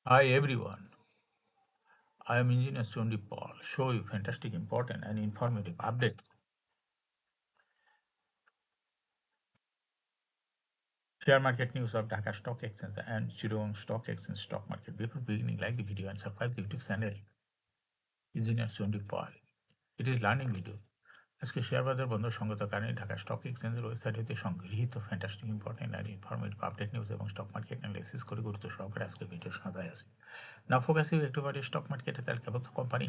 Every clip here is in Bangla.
Hi everyone, I am Engineer Sundi Paul. Show you fantastic, important, and informative update. Share market news of Dhaka Stock Exchange and Chittagong Stock Exchange stock market. Before beginning, like the video and subscribe the YouTube channel Engineer Sundi Paul. It is learning video. আজকে শেয়ার বাজার বন্ধ সঙ্গত কারণে ঢাকা স্টক এক্সচেঞ্জের ওয়েবসাইট হতে সংগৃহীত ফ্যান্টাস্টিক ইম্পর্টেন্ট আর ইনফরমেটিভ আপডেট নিউজ এবং স্টক মার্কেট অ্যানালাইসিস করে গুরুত্ব সহকারে আজকে ভিডিও সাজায় আছে না ফোকাসিভ একটু স্টক মার্কেটে তালিকাভুক্ত কোম্পানি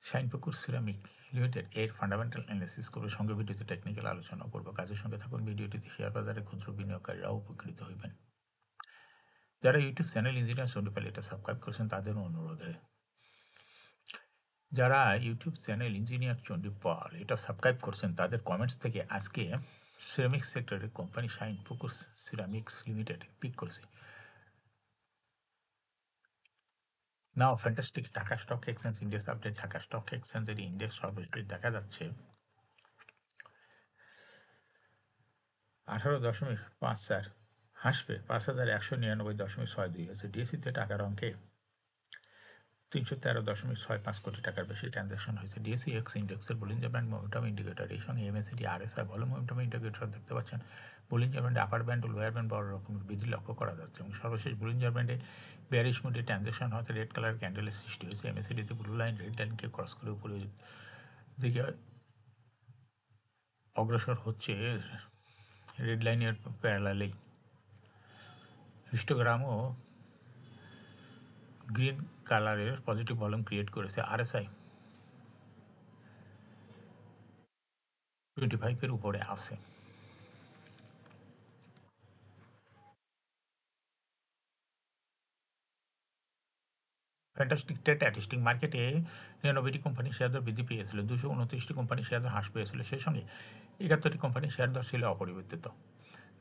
শাইনপুকুর সিরামিক লিমিটেড এর ফান্ডামেন্টাল অ্যানালিসিস করবে, সঙ্গে ভিডিওতে টেকনিক্যাল আলোচনা করব। কাজের সঙ্গে থাকুন, ভিডিওটিতে শেয়ার বাজারে ক্ষুদ্র বিনিয়োগকারীরাও উপকৃত হইবেন। যারা ইউটিউব চ্যানেল ইঞ্জিনিয়ার সন্ডিপাল এটা সাবস্ক্রাইব করেছেন তাদের অনুরোধে, যারা ইউটিউব চ্যানেল ইঞ্জিনিয়ার চণ্ডীপাল এটা সাবস্ক্রাইব করছেন তাদের কমেন্টস থেকে আজকে সিরামিক সেক্টরের company Shinepukur ceramics limited peak করেছে। Now fantastic Dhaka stock exchange index update. Dhaka stock এক্সচেঞ্জের ইন্ডেক্স সর্বশেষ দেখা যাচ্ছে 18.54 হাসবে 5,199.62 হয়েছে। ডিএসিতে টাকার অঙ্কে 313.65 কোটি টাকার বেশি ট্রানজাকশন হয়েছে। ডিএসি এক্স ইন্ডেক্সের বলিঞ্জার ব্যান্ড মোমেন্টাম ইন্ডিকেটর, এই সঙ্গে MACD RSI volume momentum indicator দেখতে পাচ্ছেন। বলিঞ্জার ব্যান্ডে আপার ব্যান্ড ও লোয়ার ব্যান্ড বড় রকমের বৃদ্ধি লক্ষ্য করা যাচ্ছে এবং সর্বশেষ বলিঞ্জার ব্যান্ডে বেয়ারিশ মুডে ট্রানজাকশন হতে রেড কালার ক্যান্ডেলের সৃষ্টি হয়েছে। এমএসিডিতে ব্লু লাইন রেড লাইনকে ক্রস করে উপরে দিকে অগ্রসর হচ্ছে রেড লাইনের প্যারালালেই। হিস্টোগ্রামও গ্রিন কালারের পজিটিভ ভলিউম ক্রিয়েট করেছে। আরএসআই 25 উপরে আছে। ফ্যান্টাস্টিক স্ট্যাটিস্টিক মার্কেটে 99টি কোম্পানি শেয়ার দর বৃদ্ধি পেয়েছিল, 229টি কোম্পানি শেয়ার দর হ্রাস পেয়েছিল, সেই সঙ্গে 71টি কোম্পানি শেয়ার দর ছিল অপরিবর্তিত।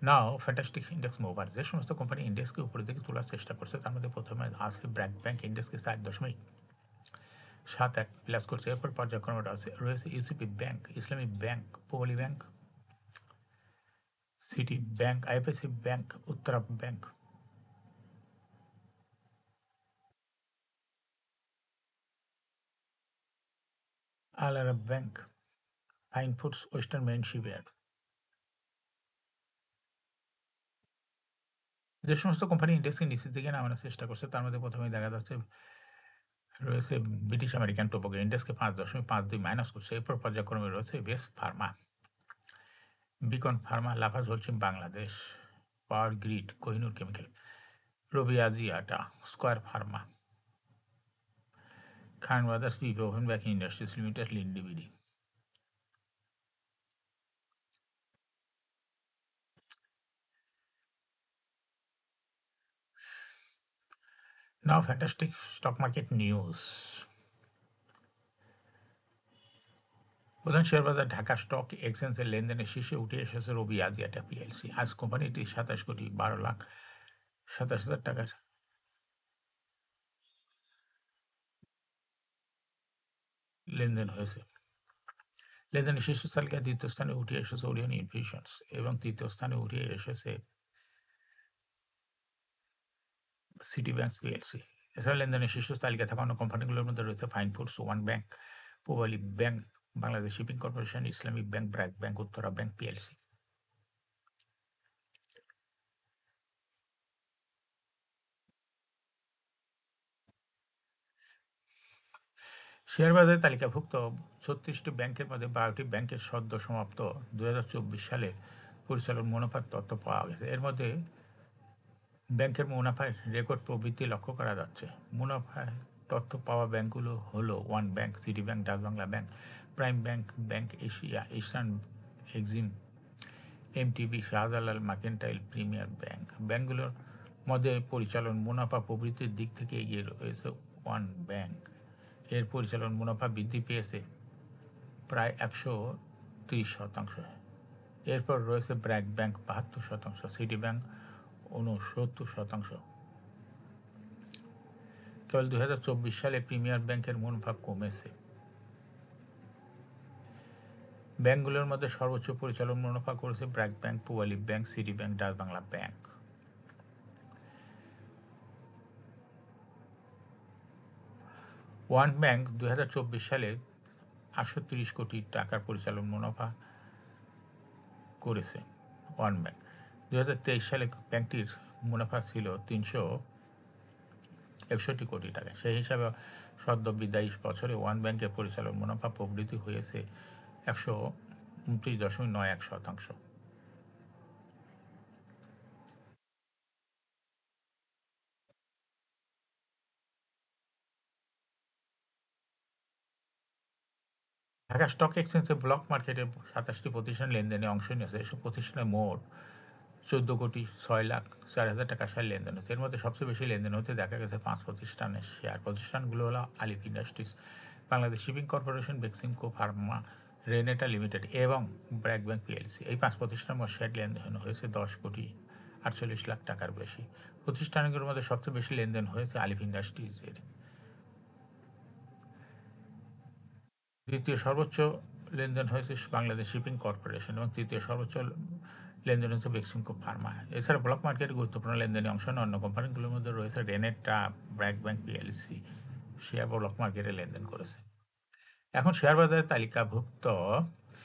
নাও ফ্যান্টাস্টিক ইন্ডেক্স মুভার, যে সমস্ত কোম্পানি ইন্ডেক্সকে উপরের দিকে তোলার চেষ্টা করছে তার মধ্যে প্রথমে আছে ব্র্যাক ব্যাংক, ইন্ডেক্সকে 4.71 প্লাস করছে। এরপর পর্যায়ক্রমে রয়েছে UCB bank, Islami bank, Pubali bank, city bank, IFIC bank, Uttara bank, Al Arab bank, fine foods, western marine shipyard. যে সমস্ত কোম্পানি ইন্ডেক্সকে নিচের দিকে নামানোর চেষ্টা করছে তার মধ্যে প্রথমেই দেখা যাচ্ছে রয়েছে ব্রিটিশ আমেরিকান টোবাকো, ইন্ডেক্সকে 5.52 মাইনাস করছে। এরপর পর্যায়ক্রমে রয়েছে base pharma, beacon pharma, Lafarge Holcim Bangladesh, power grid, Kohinoor chemical, Robi Axiata, square pharma, Khan brothers, PP, woven bag industries limited, Linde BD. Now fantastic stock market news. প্রধান শেয়ার বাজার ঢাকা স্টক এক্সচেঞ্জের লেনদেনের শীর্ষে উঠে এসেছে রবি আজিয়াটা পিএলসি। আজ কোম্পানিটি 27,12,27,000 টাকার লেনদেন হয়েছে। লেনদেনের শীর্ষ তালিকায় দ্বিতীয় স্থানে উঠে এসেছে ওরিয়ন ইনফিউশনস এবং তৃতীয় স্থানে উঠে এসেছে সিটি ব্যাংক পিএলসি। এছাড়া লেনদেনের শীর্ষ তালিকায় থাকা অন্য কোম্পানিগুলোর মধ্যে রয়েছে fine foods, one bank, Pubali bank, Bangladesh shipping corporation, Islamic bank, BRAC bank, Uttara bank PLC. Share বাজারে তালিকাভুক্ত 36টি ব্যাংকের মধ্যে 12টি ব্যাংকের সদ্য সমাপ্ত 2024 সালের পরিচালন মুনাফার তথ্য পাওয়া গেছে। এর মধ্যে ব্যাংকের মুনাফায় রেকর্ড প্রবৃদ্ধি লক্ষ্য করা যাচ্ছে। মুনাফায় তথ্য পাওয়া ব্যাংকগুলো হলো one bank, city bank, Dutch Bangla bank, prime bank, bank Asia, eastern Exim, MTB, Shahjalal mercantile, premier bank. ব্যাংকগুলোর মধ্যে পরিচালন মুনাফা প্রবৃদ্ধির দিক থেকে এগিয়ে রয়েছে ওয়ান ব্যাংক। এর পরিচালন মুনাফা বৃদ্ধি পেয়েছে প্রায় 130%। এরপর রয়েছে ব্র্যাক ব্যাংক 72%, সিটি ব্যাংক 69%। কেবল 2024 সালে প্রিমিয়ার ব্যাংকের মুনাফা কমেছে। ব্যাংকগুলোর মধ্যে সর্বোচ্চ পরিচালন মুনাফা করেছে BRAC bank, Pubali bank, city bank, Dutch Bangla bank. One bank 2024 সালে 830 কোটি টাকার পরিচালন মুনাফা করেছে। ওয়ান ব্যাংক 2023 সালে ব্যাংকটির মুনাফা ছিল 361 কোটি টাকা। সেই হিসাবে সদ্য বিদায়ী বছরে ওয়ান ব্যাংকের পরিচালন মুনাফা প্রবৃদ্ধি হয়েছে 129.91%। ঢাকা স্টক এক্সচেঞ্জের ব্লক মার্কেটে 27টি প্রতিষ্ঠান লেনদেনে অংশ নিয়েছে। এসব প্রতিষ্ঠানে মোট 14,06,04,000 টাকা শেয়ার লেনদেন হচ্ছে। এর মধ্যে সবচেয়ে বেশি লেনদেন হতে দেখা গেছে 5 প্রতিষ্ঠানের শেয়ার। প্রতিষ্ঠানগুলো হলো আলিফ industries, Bangladesh shipping corporation, Beximco Pharma, Renata limited এবং ব্র্যাক ব্যাংক পিএলসি। এই 5 প্রতিষ্ঠানের মোট শেয়ার লেনদেন হয়েছে 10,48,00,000 টাকার বেশি। প্রতিষ্ঠানগুলোর মধ্যে সবচেয়ে বেশি লেনদেন হয়েছে আলিফ ইন্ডাস্ট্রিজের। দ্বিতীয় সর্বোচ্চ লেনদেন হয়েছে বাংলাদেশ শিপিং কর্পোরেশন এবং তৃতীয় সর্বোচ্চ লেনদেন হচ্ছে বেক্সিমকো ফার্মা। এছাড়া ব্লক মার্কেটে গুরুত্বপূর্ণ লেনদেনে অংশ নেওয়া অন্য কোম্পানিগুলোর মধ্যে রয়েছে Renata, BRAC bank PLC. Share block মার্কেটে লেনদেন করেছে। এখন শেয়ার বাজারে তালিকাভুক্ত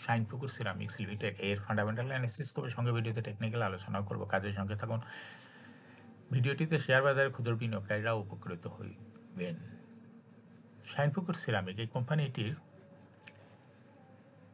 শাইনপুকুর সিরামিক্স লিমিটেড এর ফান্ডামেন্টাল অ্যানালিসিস করে সঙ্গে ভিডিওতে টেকনিক্যাল আলোচনা করব। কাজের সঙ্গে থাকুন। ভিডিওটিতে শেয়ার বাজারে ক্ষুদ্র বিনিয়োগকারীরা উপকৃত হইবেন। শাইনপুকুর সিরামিক এই কোম্পানিটির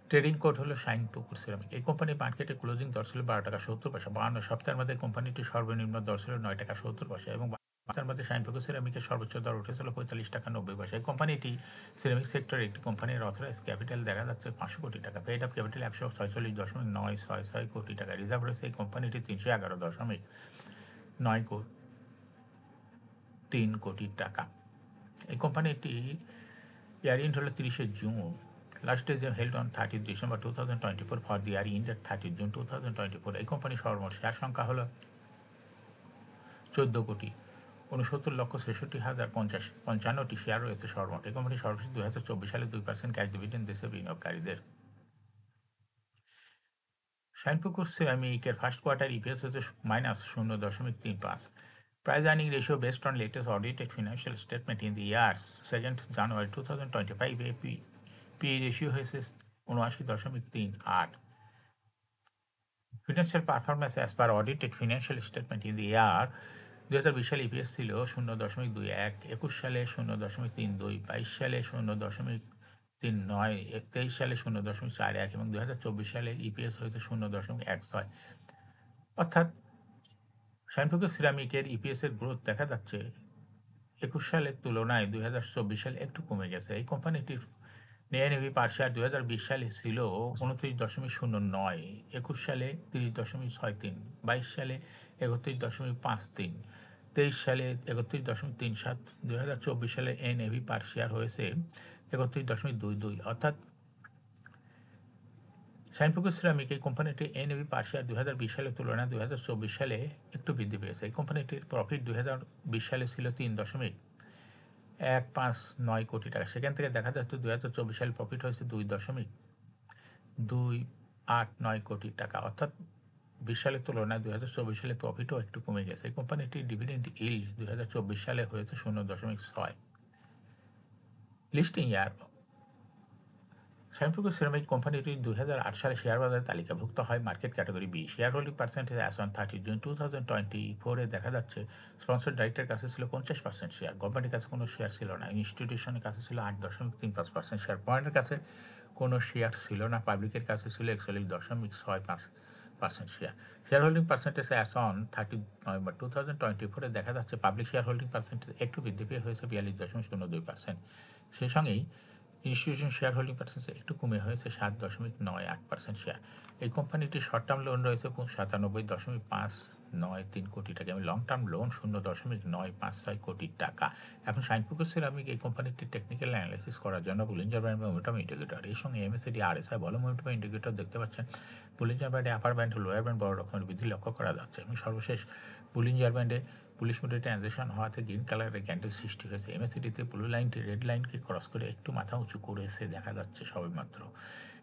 ট্রেডিং কোড হলো শাইনপুকুর সিরামিক। এই কোম্পানির মার্কেটে ক্লোজিং দর ছিল 12.70 টাকা। 52 সপ্তাহের মধ্যে কোম্পানিটির সর্বনিম্ন দর ছিল 9.70 টাকা এবং সপ্তাহের মধ্যে শাইনপুকুর সিরামিকের সর্বোচ্চ দর উঠেছিল 45.90 টাকা। এই কোম্পানিটি সিরামিক সেক্টরের একটি কোম্পানির অথরাইজ ক্যাপিটাল দেখা যাচ্ছে 500 কোটি টাকা। পেড আপ ক্যাপিটাল 146.966 কোটি টাকা। রিজার্ভ রয়েছে এই কোম্পানিটি 311.93 কোটি টাকা। এই কোম্পানিটি ইয়ার-এন্ড হলো 30 June. Last days held on 30th December 2024 for the year end at 30th June 2024. এই কোম্পানির সর্বমোট শেয়ার সংখ্যা হলো 14,69,63,055টি শেয়ার রয়েছে সর্বমোট। এই কোম্পানি সর্বশেষ 2024 সালে 2% ক্যাশ ডিভিডেন্ড দিয়েছে বিনিয়োগকারীদের। শাইনপুকুর সিরামিকের ফার্স্ট কোয়ার্টার ইপিএস হচ্ছে -0.35। Price earning ratio based on latest audited financial statement in the year 2nd January 2025 PE ratio হয়েছে 79.38। Financial performance as per audited financial statement in the year 2020 সালে ইপিএস ছিল 0.21, 21 সালে 0.32, 22 সালে 0.39, 23 সালে 0.41 এবং 2024 সালে ইপিএস হয়েছে 0.16। অর্থাৎ শাইনপুকুর সিরামিকের ইপিএসের গ্রোথ দেখা যাচ্ছে 21 সালের তুলনায় 2024 সালে একটু কমে গেছে। এই কোম্পানিটির NAV পার শেয়ার 2020 সালে ছিল 29.09, 21 সালে 30.63, 22 সালে 31.53, 23 সালে 31.37, 2024 সালে NAV পার শেয়ার হয়েছে 31.22। অর্থাৎ শাইনপুকুর সিরামিক এই কোম্পানিটির NAV পার শেয়ার 2020 সালের তুলনায় 2024 সালে একটু বৃদ্ধি পেয়েছে। এই কোম্পানিটির প্রফিট 2020 সালে ছিল 3.159 কোটি টাকা। সেখান থেকে দেখা যাচ্ছে 2024 সালে প্রফিট হয়েছে 2.289 কোটি টাকা। অর্থাৎ 20 সালের তুলনায় 2024 সালে প্রফিটও একটু কমে গেছে। এই কোম্পানিটির ডিভিডেন্ড ইল্ড 2024 সালে হয়েছে 0.6। লিস্টিং ইয়ার শাইনপুকুর সিরামিক কোম্পানিটি 2008 সালে শেয়ার বাজারে তালিকাভুক্ত হয় market category B. Share holding percentage as on 30 June 2024 দেখা যাচ্ছে স্পন্সর ডাইরেক্টরের কাছে ছিল 50% শেয়ার, গভর্নমেন্টের কাছে কোনো শেয়ার ছিল না, ইনস্টিটিউশনের কাছে ছিল 8.35% শেয়ার, পয়েন্টের কাছে কোনো শেয়ার ছিল না, পাবলিকের কাছে ছিল 41.65% share. Share holding percentage as on 30 November 2024 দেখা যাচ্ছে পাবলিক শেয়ার হোল্ডিং পার্সেন্টেজ একটু বৃদ্ধি পেয়ে হয়েছে 42.02%। সেই সঙ্গেই ইনস্টিটিউশন শেয়ার হোল্ডিং পার্সেন্টেজ একটু কমে হয়েছে 7.98% শেয়ার। এই কোম্পানিটির শর্ট টার্ম লোন রয়েছে 97.593 কোটি টাকা এবং লং টার্ম লোন 0.956 কোটি টাকা। এখন শাইনপুকুর সিরামিক এই কোম্পানিটির টেকনিক্যাল অ্যানালাইসিস করার জন্য বুলিঞ্জার ব্যান্ড মোমেন্টাম ইন্ডিকেটর এই সঙ্গে MACD RSI বলো মোমেন্টাম ইন্ডিকেটর দেখতে পাচ্ছেন। বুলিঞ্জার ব্যান্ডে আপার ব্যান্ড ও লোয়ার ব্যান্ড বড় রকমের বৃদ্ধি লক্ষ্য করা যাচ্ছে এবং সর্বশেষ বুলিঞ্জার ব্যান্ডে পুলিশ মোডে ট্রানজেকশন হওয়াতে গ্রিন কালারের ক্যান্ডেল সৃষ্টি হয়েছে। MACD-তে ব্লু লাইনটি রেড লাইনকে ক্রস করে একটু মাথা উঁচু করেছে দেখা যাচ্ছে সবেমাত্র।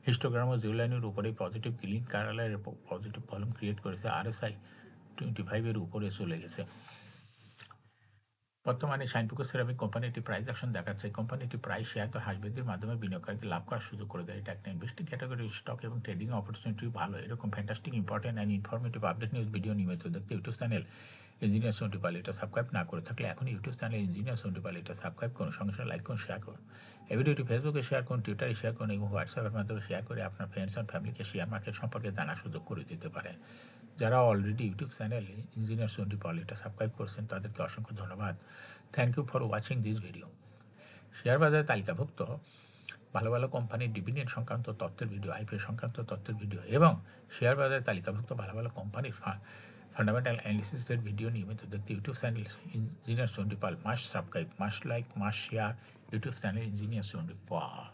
হিস্টোগ্রাম ও জিরো লাইনের উপরে পজিটিভ গ্রিন কালারের পজিটিভ ভলিউম ক্রিয়েট করেছে। RSI 25-এর উপরে চলে গেছে। বর্তমানে শাইনপুকুর সিরামিক কোম্পানিটি প্রাইস অ্যাকশন দেখাচ্ছে। কোম্পানিটি প্রাইস শেয়ার দর হ্রাস বৃদ্ধির মাধ্যমে বিনিয়োগকারীদের লাভ করার সুযোগ করে দেয়। এটা একটা ইনভেস্টিং ক্যাটাগরি স্টক এবং ট্রেডিং অপরচুনিটি ভালো। এরকম fantastic important and informative update news video নিয়মিত দেখতে YouTube channel engineer Sonti Pal এটা সাবস্ক্রাইব না করে থাকলে এখন YouTube channel engineer Sonti Pal এটা সাবস্ক্রাইব করুন, সঙ্গে সঙ্গে লাইক করুন, শেয়ার করুন। এই ভিডিওটি ফেসবুকে শেয়ার করুন, টুইটারে শেয়ার করুন এবং হোয়াটসঅ্যাপের মাধ্যমে শেয়ার করে আপনার ফ্রেন্ডস অ্যান্ড ফ্যামিলিকে শেয়ার মার্কেট সম্পর্কে জানার সুযোগ করে দিতে পারেন। যারা already YouTube channel engineer Sonti Pal এটা সাবস্ক্রাইব করছেন তাদেরকে অসংখ্য ধন্যবাদ। Thank you for watching this video. Share বাজারে তালিকাভুক্ত ভালো ভালো কোম্পানির ডিভিডেন্ড সংক্রান্ত তথ্যের ভিডিও, আইপিও সংক্রান্ত তথ্যের ভিডিও এবং শেয়ার বাজারে তালিকাভুক্ত ভালো ভালো কোম্পানির ফান্ডামেন্টাল অ্যানালিসিসের ভিডিও নিয়মিত দেখতে YouTube channel engineer Sonti Pal must subscribe, must like, must share YouTube channel engineer Sonti Pal.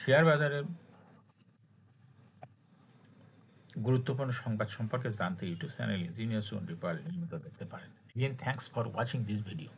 Share বাজারের গুরুত্বপূর্ণ সংবাদ সম্পর্কে জানতে YouTube channel engineer Sonti Pal নিয়মিত দেখতে পারেন। Again, thanks for watching this video.